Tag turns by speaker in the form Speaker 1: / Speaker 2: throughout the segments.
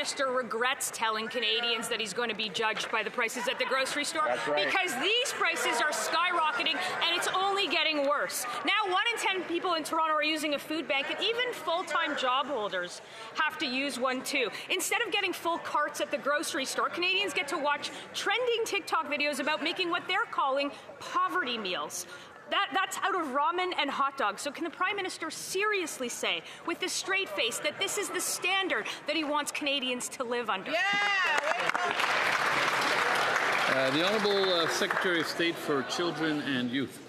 Speaker 1: Minister regrets telling Canadians that he's going to be judged by the prices at the grocery store.
Speaker 2: That's right.
Speaker 1: Because these prices are skyrocketing and it's only getting worse. Now, 1 in 10 people in Toronto are using a food bank, and even full-time job holders have to use one too. Instead of getting full carts at the grocery store, Canadians get to watch trending TikTok videos about making what they're calling poverty meals. That's out of ramen and hot dogs. So can the Prime Minister seriously say, with a straight face, that this is the standard that he wants Canadians to live under?
Speaker 3: The Honourable Secretary of State for Children and Youth.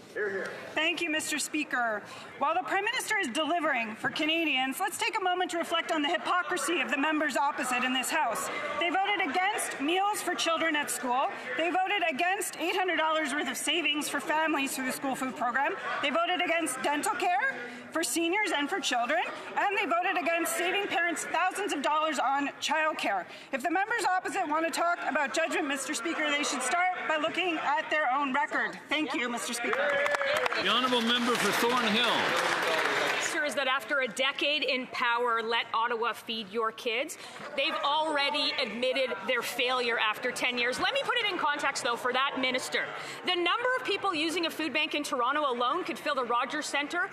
Speaker 4: Thank you, Mr. Speaker. While the Prime Minister is delivering for Canadians, let's take a moment to reflect on the hypocrisy of the members opposite in this House. They voted against meals for children at school. They voted against $800 worth of savings for families through the school food program. They voted against dental care for seniors and for children. And they voted against saving parents thousands of dollars on childcare. If the members opposite want to talk about judgment, Mr. Speaker, they should start by looking at their own record. Thank you, Mr. Speaker.
Speaker 3: The Honourable Member for Thornhill.
Speaker 1: Is that after a decade in power, Let Ottawa Feed Your Kids, they've already admitted their failure after 10 years. Let me put it in context, though, for that minister. The number of people using a food bank in Toronto alone could fill the Rogers Centre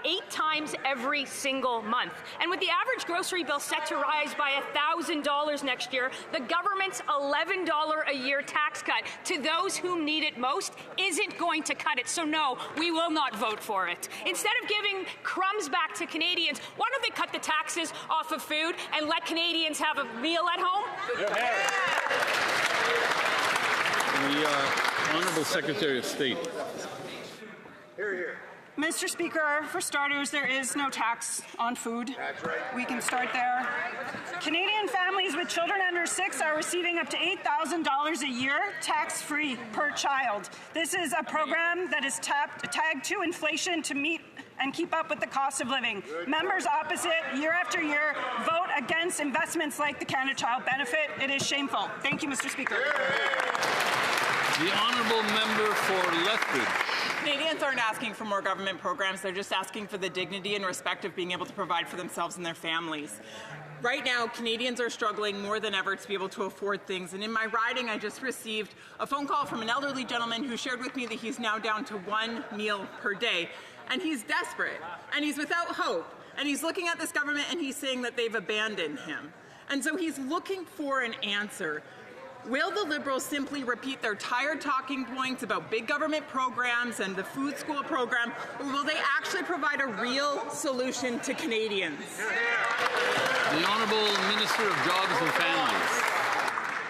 Speaker 1: 8 times every single month. And with the average grocery bill set to rise by $1,000 next year, the government's $11 a year tax cut to those who need it most isn't going to cut it. So no, we will not vote for it. Instead of giving crumbs back to Canadians, why don't they cut the taxes off of food and let Canadians have a meal at home?
Speaker 3: The Honourable Secretary of State.
Speaker 4: Mr. Speaker, for starters, there is no tax on food.
Speaker 2: That's right.
Speaker 4: We can start there. Canadian families with children under 6 are receiving up to $8,000 a year tax-free per child. This is a program that is tagged to inflation to meet and keep up with the cost of living. Members opposite, year after year, vote against investments like the Canada Child Benefit. It is shameful. Thank you, Mr. Speaker.
Speaker 3: The Honourable Member for Lethbridge.
Speaker 5: Canadians aren't asking for more government programs. They're just asking for the dignity and respect of being able to provide for themselves and their families. Right now, Canadians are struggling more than ever to be able to afford things. And in my riding, I just received a phone call from an elderly gentleman who shared with me that he's now down to 1 meal per day. And he's desperate, and he's without hope. And he's looking at this government and he's saying that they've abandoned him. And so he's looking for an answer. Will the Liberals simply repeat their tired talking points about big government programs and the food school program, or will they actually provide a real solution to Canadians?
Speaker 3: The Honourable Minister of Jobs and Families.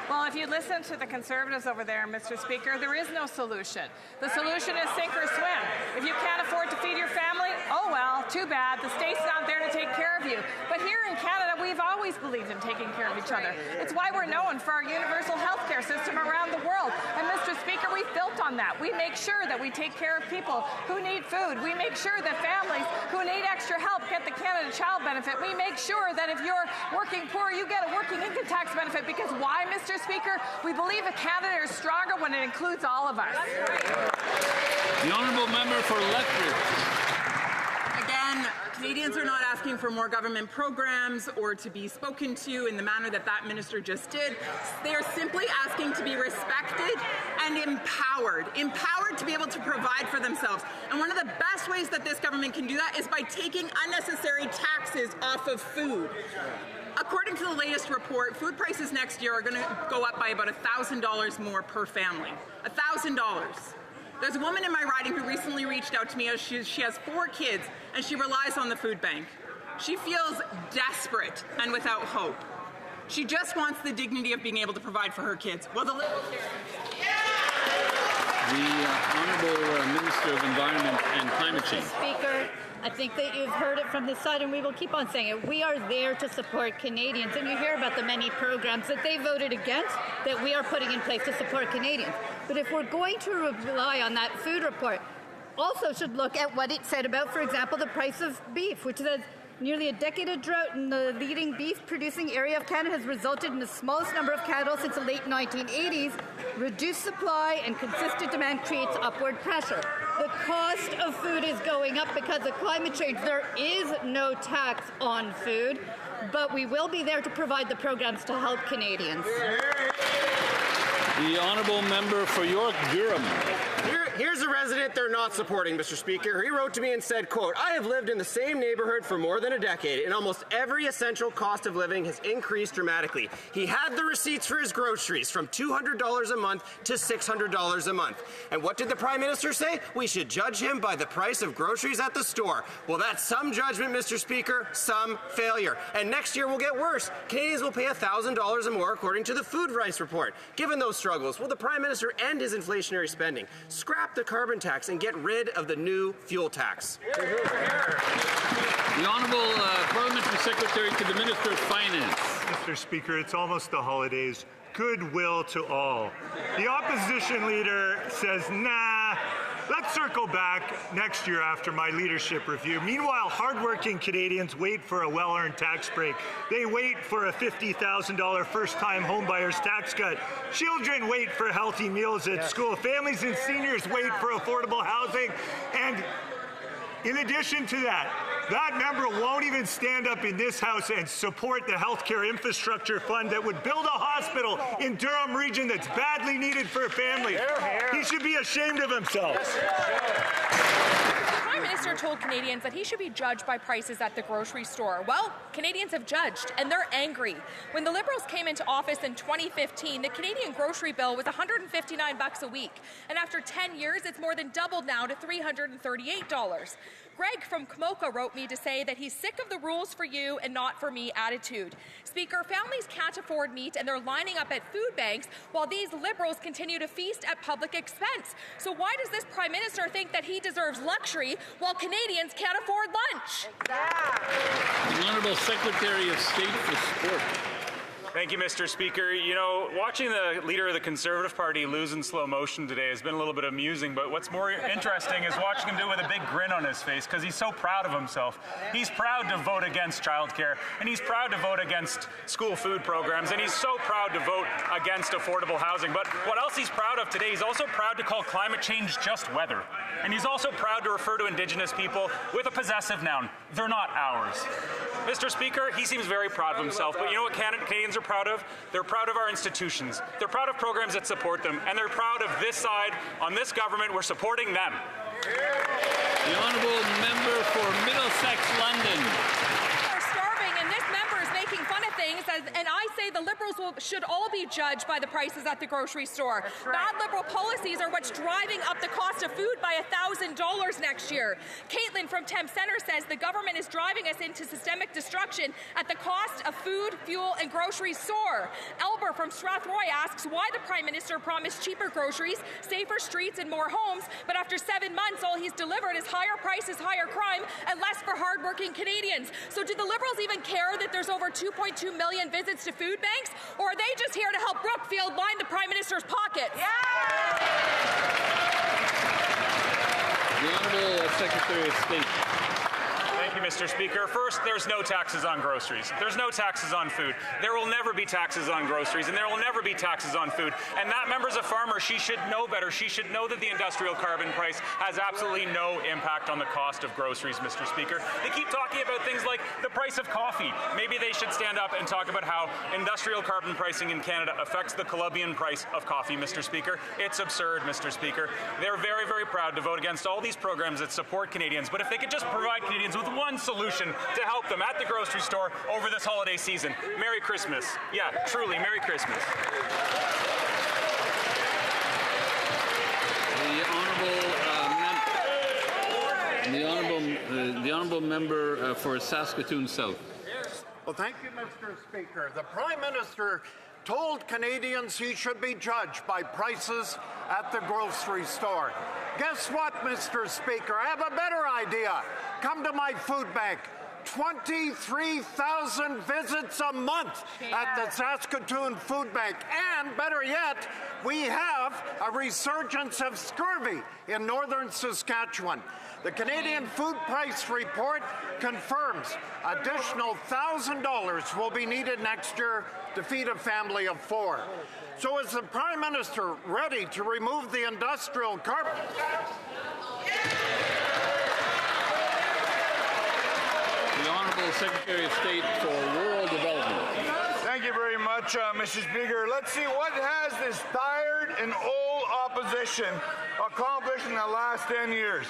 Speaker 6: Well, if you listen to the Conservatives over there, Mr. Speaker, there is no solution. The solution is sink or swim. If you can't afford to feed your family, oh well, too bad. The state's not there to take care of you. But here in Canada, we've always believed in taking care of each other. It's why we're known for our universal health care system around the world. And Mr. Speaker, we've built on that. We make sure that we take care of people who need food. We make sure that families who need extra help get the Canada Child Benefit. We make sure that if you're working poor, you get a working income tax benefit. Because why, Mr. Speaker? We believe that Canada is stronger when it includes all of us.
Speaker 3: The Honourable Member for Lethbridge.
Speaker 5: Again, Canadians are not asking for more government programs or to be spoken to in the manner that that minister just did. They are simply asking to be respected and empowered to be able to provide for themselves. And one of the best ways that this government can do that is by taking unnecessary taxes off of food. According to the latest report, food prices next year are going to go up by about $1,000 more per family. $1,000. There's a woman in my riding who recently reached out to me. She has 4 kids, and she relies on the food bank. She feels desperate and without hope. She just wants the dignity of being able to provide for her kids. Well, the Liberals here.
Speaker 3: The Honourable Minister of Environment and Climate Change.
Speaker 7: Speaker, I think that you've heard it from this side, and we will keep on saying it. We are there to support Canadians, and you hear about the many programs that they voted against that we are putting in place to support Canadians. But if we're going to rely on that food report, also should look at what it said about, for example, the price of beef, which says Nearly a decade of drought in the leading beef-producing area of Canada has resulted in the smallest number of cattle since the late 1980s. Reduced supply and consistent demand creates upward pressure. The cost of food is going up because of climate change. There is no tax on food, but we will be there to provide the programs to help Canadians.
Speaker 3: The honourable member for York Durham.
Speaker 2: Here's a resident they're not supporting, Mr. Speaker. He wrote to me and said, quote, "I have lived in the same neighborhood for more than a decade, and almost every essential cost of living has increased dramatically. He had the receipts for his groceries from $200 a month to $600 a month. And what did the Prime Minister say? We should judge him by the price of groceries at the store. Well, that's some judgment, Mr. Speaker, some failure. And next year will get worse. Canadians will pay $1,000 or more, according to the Food Rights Report. Given those struggles, will the Prime Minister end his inflationary spending, scrap the carbon tax, and get rid of the new fuel tax?"
Speaker 3: The Honourable Parliamentary Secretary to the Minister of Finance.
Speaker 8: Mr. Speaker, it's almost the holidays. Goodwill to all. The opposition leader says, nah, let's circle back next year after my leadership review. Meanwhile, hardworking Canadians wait for a well-earned tax break. They wait for a $50,000 first-time homebuyer's tax cut. Children wait for healthy meals at school. Families and seniors wait for affordable housing. And in addition to that, that member won't even stand up in this House and support the healthcare infrastructure fund that would build a hospital in Durham region that's badly needed for families. He should be ashamed of himself.
Speaker 9: The Prime Minister told Canadians that he should be judged by prices at the grocery store. Well, Canadians have judged, and they're angry. When the Liberals came into office in 2015, the Canadian grocery bill was $159 a week. And after 10 years, it's more than doubled now to $338. Greg from Kamoka wrote me to say that he's sick of the rules for you and not for me attitude. Speaker, families can't afford meat and they're lining up at food banks while these Liberals continue to feast at public expense. So why does this Prime Minister think that he deserves luxury while Canadians can't afford lunch?
Speaker 3: The Honourable Secretary of State for Sport.
Speaker 10: Thank you, Mr. Speaker. You know, watching the leader of the Conservative Party lose in slow motion today has been a little bit amusing, but what's more interesting is watching him do it with a big grin on his face because he's so proud of himself. He's proud to vote against childcare, and he's proud to vote against school food programs, and he's so proud to vote against affordable housing. But what else he's proud of today, he's also proud to call climate change just weather. And he's also proud to refer to Indigenous people with a possessive noun. They're not ours. Mr. Speaker, he seems very proud of himself, but you know what Canadians are proud of? They're proud of our institutions. They're proud of programs that support them, and they're proud of this side, on this government. We're supporting them.
Speaker 3: The Honourable Member for Middlesex, London.
Speaker 9: Are starving, and this member is making fun of things, and I say the Liberals should all be judged by the prices at the grocery store. Bad Liberal policies are what's driving up the cost of food by $1,000 next year. Caitlin from Thames Centre says the government is driving us into systemic destruction at the cost of food, fuel, and groceries soar. Elber from Strathroy asks why the Prime Minister promised cheaper groceries, safer streets, and more homes, but after 7 months, all he's delivered is higher prices, higher crime, and less for hardworking Canadians. So do the Liberals even care that there's over 2.2 million visits to food banks, or are they just here to help Brookfield line the Prime Minister's pockets?
Speaker 3: The Honourable Secretary of State.
Speaker 10: Thank you, Mr. Speaker. First, there's no taxes on groceries. There's no taxes on food. There will never be taxes on groceries, and there will never be taxes on food. And that member's a farmer. She should know better. She should know that the industrial carbon price has absolutely no impact on the cost of groceries, Mr. Speaker. They keep talking about things like the price of coffee. Maybe they should stand up and talk about how industrial carbon pricing in Canada affects the Colombian price of coffee, Mr. Speaker. It's absurd, Mr. Speaker. They're very, very proud to vote against all these programs that support Canadians, but if they could just provide Canadians with one solution to help them at the grocery store over this holiday season. Merry Christmas. Yeah, truly, Merry Christmas.
Speaker 3: The Honourable Member for Saskatoon South.
Speaker 11: Well, thank you, Mr. Speaker. The Prime Minister told Canadians he should be judged by prices at the grocery store. Guess what, Mr. Speaker? I have a better idea. Come to my food bank. 23,000 visits a month at the Saskatoon Food Bank. And better yet, we have a resurgence of scurvy in northern Saskatchewan. The Canadian Food Price Report confirms additional $1,000 will be needed next year to feed a family of 4. So is the Prime Minister ready to remove the industrial carbon?
Speaker 3: The Honourable Secretary of State for Rural Development.
Speaker 12: Thank you very much, Mr. Speaker. Let's see, what has this tired and old opposition accomplished in the last 10 years?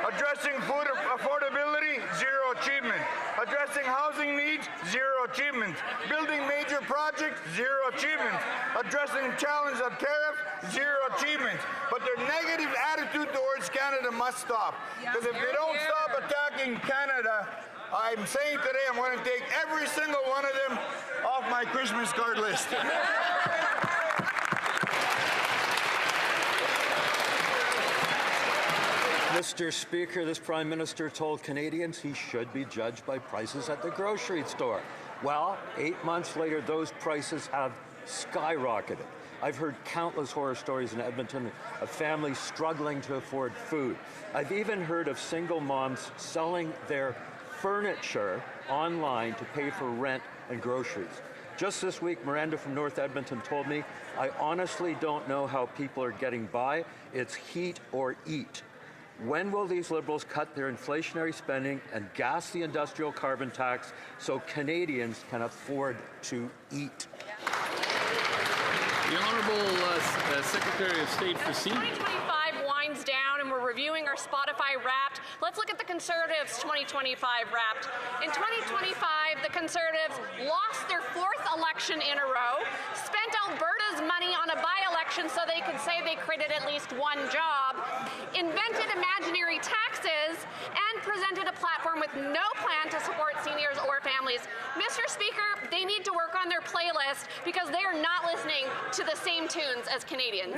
Speaker 12: Addressing food affordability, zero achievement. Addressing housing needs, zero achievement. Building major projects, zero achievement. Addressing the challenge of tariff, zero achievement. But their negative attitude towards Canada must stop. Because if they don't stop attacking Canada, I'm saying today I'm going to take every single one of them off my Christmas card list.
Speaker 13: Mr. Speaker, this Prime Minister told Canadians he should be judged by prices at the grocery store. Well, 8 months later, those prices have skyrocketed. I've heard countless horror stories in Edmonton of families struggling to afford food. I've even heard of single moms selling their furniture online to pay for rent and groceries. Just this week, Miranda from North Edmonton told me, I honestly don't know how people are getting by. It's heat or eat. When will these Liberals cut their inflationary spending and gas the industrial carbon tax so Canadians can afford to eat?
Speaker 3: The Honourable Secretary of State for Seniors.
Speaker 14: 2025 winds down and we're reviewing our Spotify Wrapped. Let's look at the Conservatives' 2025 Wrapped. In 2025, the Conservatives lost their 4th election in a row, spent Alberta's money on a by-election so they could say they created at least one job, invented imaginary taxes, and presented a platform with no plan to support seniors or families. Mr. Speaker, they need to work on their playlist because they are not listening to the same tunes as Canadians.